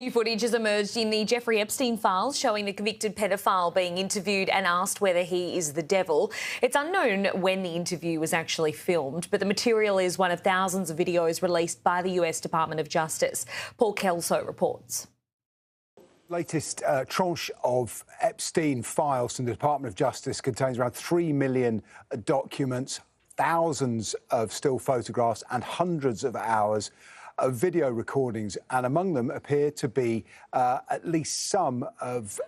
New footage has emerged in the Jeffrey Epstein files showing the convicted pedophile being interviewed and asked whether he is the devil. It's unknown when the interview was actually filmed, but the material is one of thousands of videos released by the US Department of Justice. Paul Kelso reports. Latest tranche of Epstein files from the Department of Justice contains around 3 million documents, thousands of still photographs and hundreds of hours of video recordings, and among them appear to be at least some of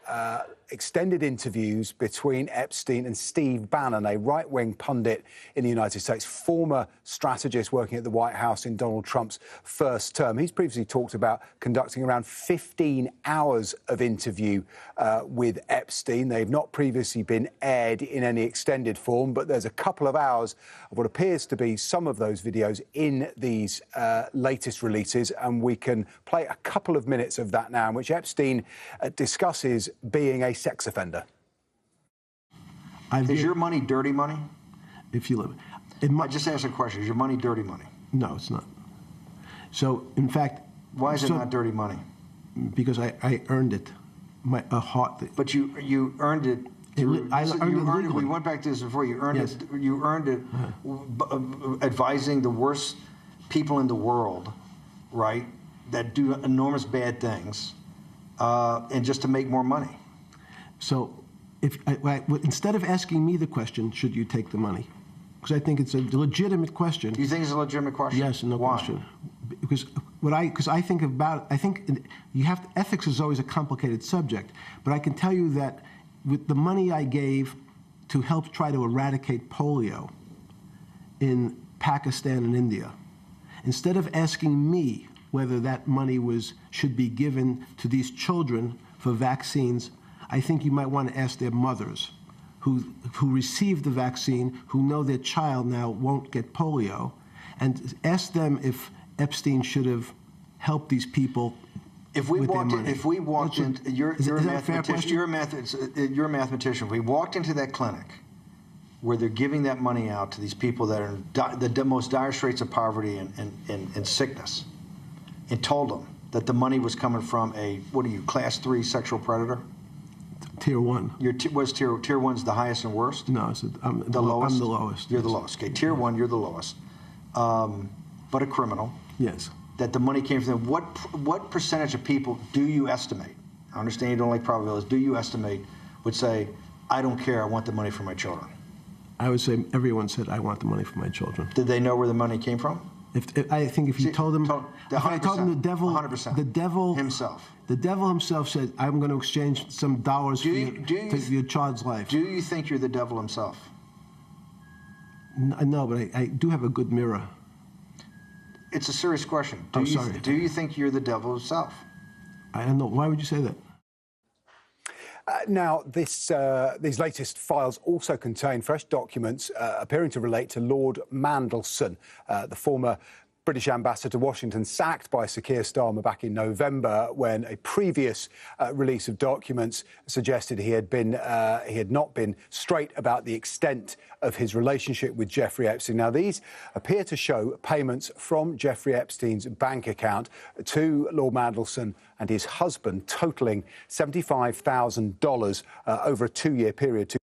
extended interviews between Epstein and Steve Bannon, a right-wing pundit in the United States, former strategist working at the White House in Donald Trump's first term. He's previously talked about conducting around 15 hours of interview with Epstein. They've not previously been aired in any extended form, but there's a couple of hours of what appears to be some of those videos in these latest releases, and we can play a couple of minutes of that now, in which Epstein discusses being a sex offender. Is your money dirty money? If you live, I just asked a question. Is your money dirty money? No, it's not. So, in fact, why is it not dirty money? Because I earned it. A heart. But you earned it. We went back to this before. You earned yes. it. You earned it advising the worst people in the world, right? That do enormous bad things, and just to make more money. So, instead of asking me the question, should you take the money? Because I think it's a legitimate question. You think it's a legitimate question? Yes, no Why? question. Because I think about, ethics is always a complicated subject, but I can tell you that with the money I gave to help try to eradicate polio in Pakistan and India, instead of asking me whether that money should be given to these children for vaccines, I think you might want to ask their mothers who received the vaccine, who know their child now won't get polio, and ask them if Epstein should have helped these people. If we walked in, you're a mathematician. If we walked into that clinic where they're giving that money out to these people that are in the most dire straits of poverty and sickness, and told them that the money was coming from a, what are you, class 3 sexual predator? Tier 1. Was tier 1's the highest and worst? No, I'm the lowest. I'm the lowest. You're the lowest. Okay, tier 1, you're the lowest. But a criminal. Yes. That the money came from them. What percentage of people do you estimate? I understand you don't like probabilities. Do you estimate would say, I don't care, I want the money for my children? I would say everyone said, I want the money for my children. Did they know where the money came from? I think if you told them, if I told them the devil, 100%. The devil himself. The devil himself said, I'm going to exchange some dollars for your child's life. Do you think you're the devil himself? No, but I do have a good mirror. It's a serious question. Sorry. Do you think you're the devil himself? I don't know. Why would you say that? Now, these latest files also contain fresh documents appearing to relate to Lord Mandelson, the former British ambassador to Washington, sacked by Sir Keir Starmer back in November, when a previous release of documents suggested he had not been straight about the extent of his relationship with Jeffrey Epstein. Now, these appear to show payments from Jeffrey Epstein's bank account to Lord Mandelson and his husband, totaling $75,000 over a 2-year period.